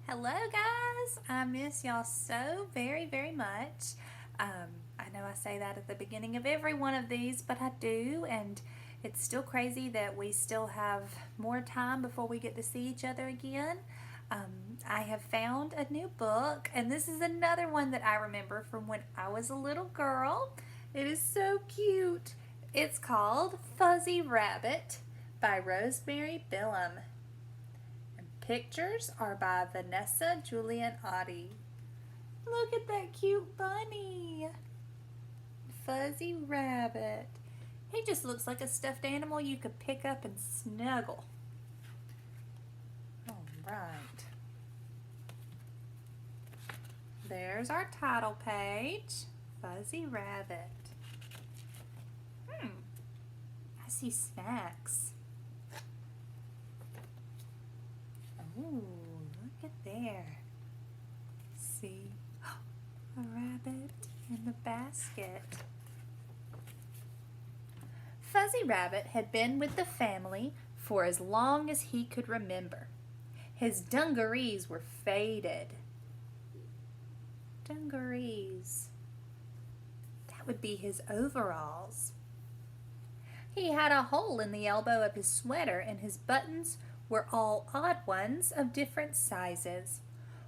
Hello guys, I miss y'all so very much. I know I say that at the beginning of every one of these, but I do, and it's still crazy that we still have more time before we get to see each other again. I have found a new book, and this is another one that I remember from when I was a little girl. It is so cute. It's called Fuzzy Rabbit by Rosemary Billam. Pictures are by Vanessa Giulianotti. Look at that cute bunny. Fuzzy Rabbit. He just looks like a stuffed animal you could pick up and snuggle. All right. There's our title page. Fuzzy Rabbit. I see snacks. Ooh, look at there. See? A rabbit in the basket. Fuzzy Rabbit had been with the family for as long as he could remember. His dungarees were faded. Dungarees. That would be his overalls. He had a hole in the elbow of his sweater, and his buttons were all odd ones of different sizes.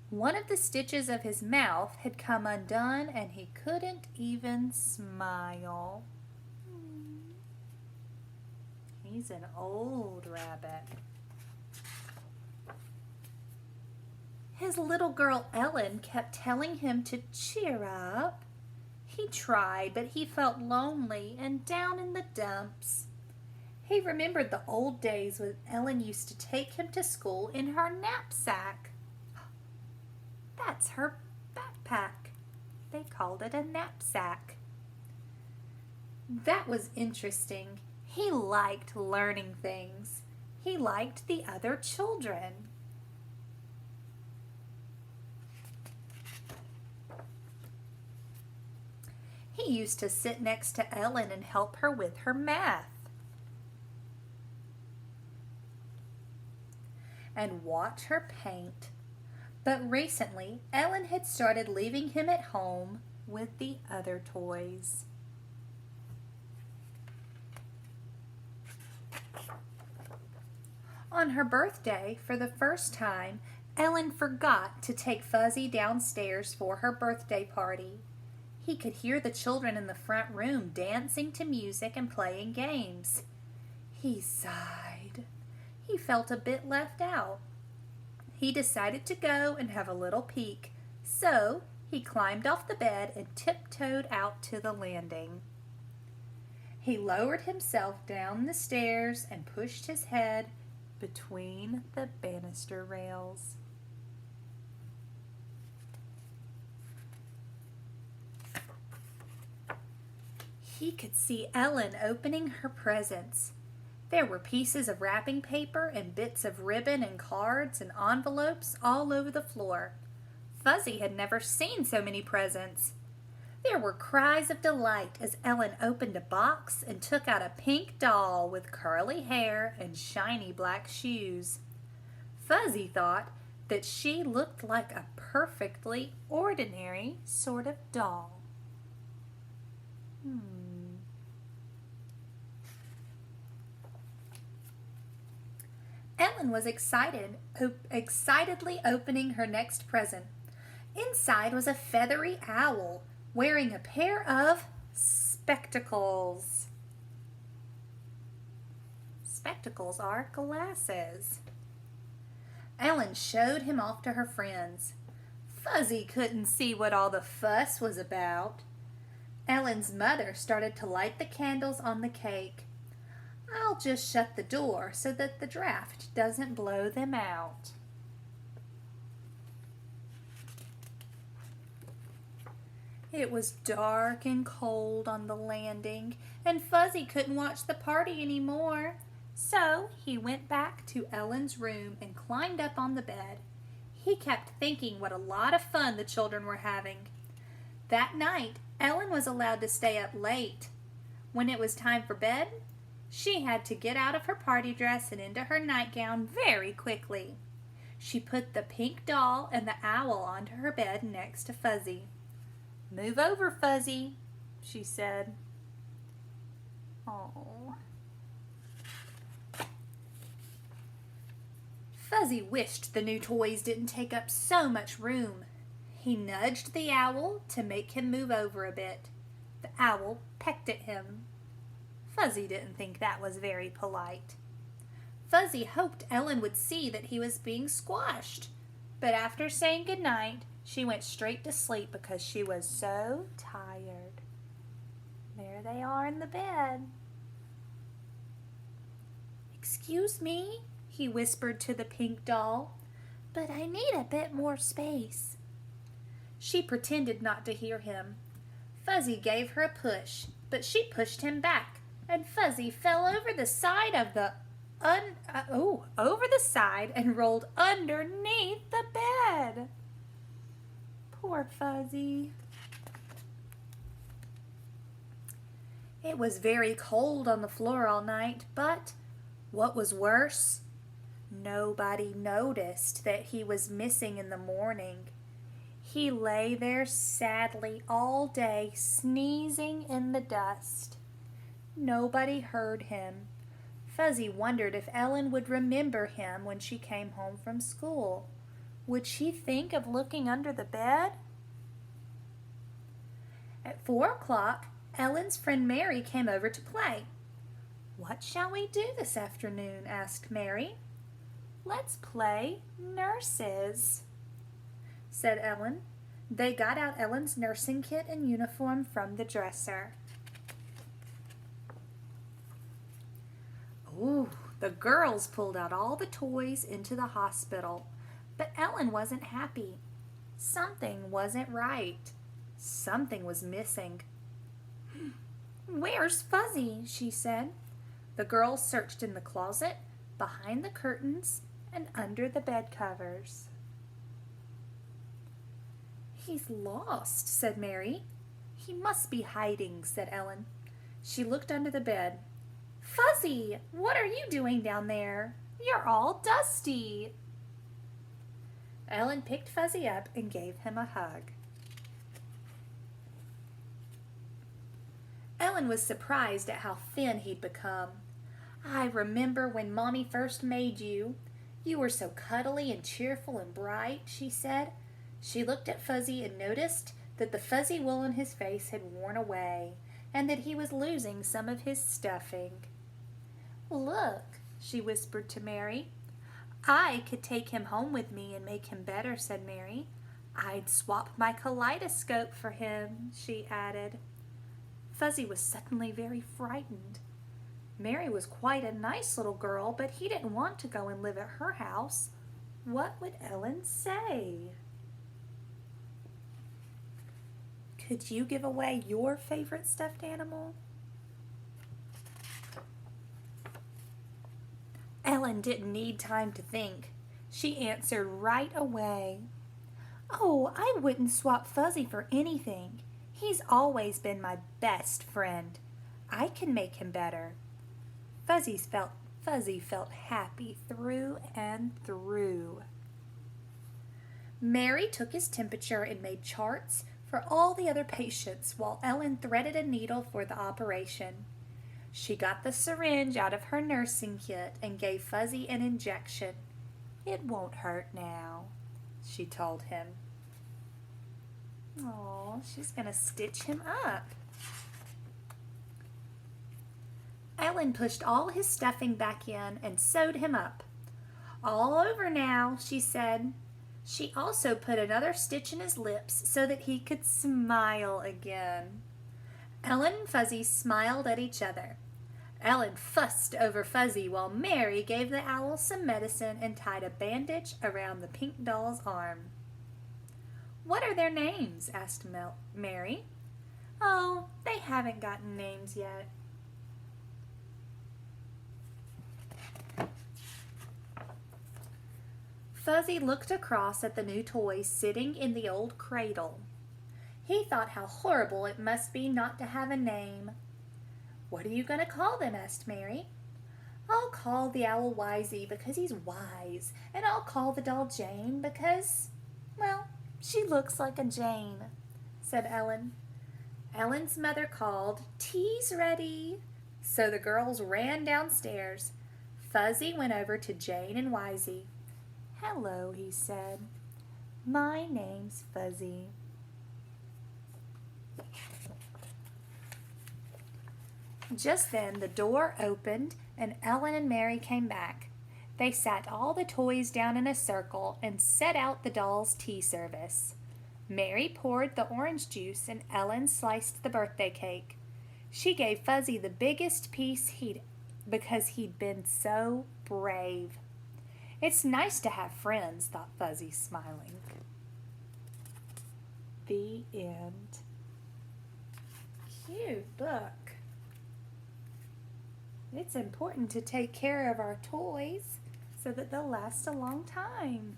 One of the stitches of his mouth had come undone, and he couldn't even smile. He's an old rabbit. His little girl Ellen kept telling him to cheer up. He tried, but he felt lonely and down in the dumps. He remembered the old days when Ellen used to take him to school in her knapsack. That's her backpack. They called it a knapsack. That was interesting. He liked learning things. He liked the other children. He used to sit next to Ellen and help her with her math. And watch her paint. But recently, Ellen had started leaving him at home with the other toys. On her birthday, for the first time, Ellen forgot to take Fuzzy downstairs for her birthday party. He could hear the children in the front room dancing to music and playing games. He sighed. He felt a bit left out. He decided to go and have a little peek, so he climbed off the bed and tiptoed out to the landing. He lowered himself down the stairs and pushed his head between the banister rails. He could see Ellen opening her presents. There were pieces of wrapping paper and bits of ribbon and cards and envelopes all over the floor. Fuzzy had never seen so many presents. There were cries of delight as Ellen opened a box and took out a pink doll with curly hair and shiny black shoes. Fuzzy thought that she looked like a perfectly ordinary sort of doll. Ellen was excitedly opening her next present. Inside was a feathery owl wearing a pair of spectacles. Spectacles are glasses. Ellen showed him off to her friends. Fuzzy couldn't see what all the fuss was about. Ellen's mother started to light the candles on the cake. I'll just shut the door so that the draft doesn't blow them out. It was dark and cold on the landing, and Fuzzy couldn't watch the party anymore. So he went back to Ellen's room and climbed up on the bed. He kept thinking what a lot of fun the children were having. That night, Ellen was allowed to stay up late. When it was time for bed, she had to get out of her party dress and into her nightgown very quickly. She put the pink doll and the owl onto her bed next to Fuzzy. "Move over, Fuzzy," she said. Oh. Fuzzy wished the new toys didn't take up so much room. He nudged the owl to make him move over a bit. The owl pecked at him. Fuzzy didn't think that was very polite. Fuzzy hoped Ellen would see that he was being squashed, but after saying goodnight, she went straight to sleep because she was so tired. There they are in the bed. "Excuse me," he whispered to the pink doll, "but I need a bit more space." She pretended not to hear him. Fuzzy gave her a push, but she pushed him back, and Fuzzy fell over the side of the over the side and rolled underneath the bed. Poor Fuzzy. It was very cold on the floor all night, but what was worse, nobody noticed that he was missing in the morning. He lay there sadly all day, sneezing in the dust. Nobody heard him. Fuzzy wondered if Ellen would remember him when she came home from school. Would she think of looking under the bed? At 4 o'clock, Ellen's friend Mary came over to play. "What shall we do this afternoon?" asked Mary. "Let's play nurses," said Ellen. They got out Ellen's nursing kit and uniform from the dresser. Ooh, the girls pulled out all the toys into the hospital, but Ellen wasn't happy. Something wasn't right. Something was missing. "Where's Fuzzy?" she said. The girls searched in the closet, behind the curtains, and under the bed covers. "He's lost," said Mary. "He must be hiding," said Ellen. She looked under the bed. "Fuzzy, what are you doing down there? You're all dusty." Ellen picked Fuzzy up and gave him a hug. Ellen was surprised at how thin he'd become. "I remember when Mommy first made you. You were so cuddly and cheerful and bright," she said. She looked at Fuzzy and noticed that the fuzzy wool on his face had worn away and that he was losing some of his stuffing. "Look," she whispered to Mary. "I could take him home with me and make him better," said Mary. "I'd swap my kaleidoscope for him," she added. Fuzzy was suddenly very frightened. Mary was quite a nice little girl, but he didn't want to go and live at her house. What would Ellen say? Could you give away your favorite stuffed animal? Ellen didn't need time to think. She answered right away. "Oh, I wouldn't swap Fuzzy for anything. He's always been my best friend. I can make him better." Fuzzy felt happy through and through. Mary took his temperature and made charts for all the other patients while Ellen threaded a needle for the operation. She got the syringe out of her nursing kit and gave Fuzzy an injection. "It won't hurt now," she told him. Oh, she's going to stitch him up. Ellen pushed all his stuffing back in and sewed him up. "All over now," she said. She also put another stitch in his lips so that he could smile again. Ellen and Fuzzy smiled at each other. Ellen fussed over Fuzzy while Mary gave the owl some medicine and tied a bandage around the pink doll's arm. "What are their names?" asked Mary. "Oh, they haven't gotten names yet." Fuzzy looked across at the new toys sitting in the old cradle. He thought how horrible it must be not to have a name. "What are you going to call them?" asked Mary. I'll call the owl Wisey because he's wise, and I'll call the doll Jane because, well, she looks like a Jane," said Ellen. Ellen's mother called, "Tea's ready." So the girls ran downstairs. Fuzzy went over to Jane and Wisey. "Hello," he said. "My name's Fuzzy." Just then the door opened and Ellen and Mary came back. They sat all the toys down in a circle and set out the dolls' tea service. Mary poured the orange juice and Ellen sliced the birthday cake. She gave Fuzzy the biggest piece because he'd been so brave. "It's nice to have friends," thought Fuzzy, smiling. The end. Cute book. It's important to take care of our toys so that they'll last a long time.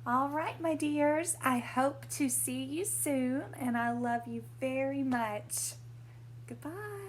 All right, my dears, I hope to see you soon, and I love you very much. Goodbye.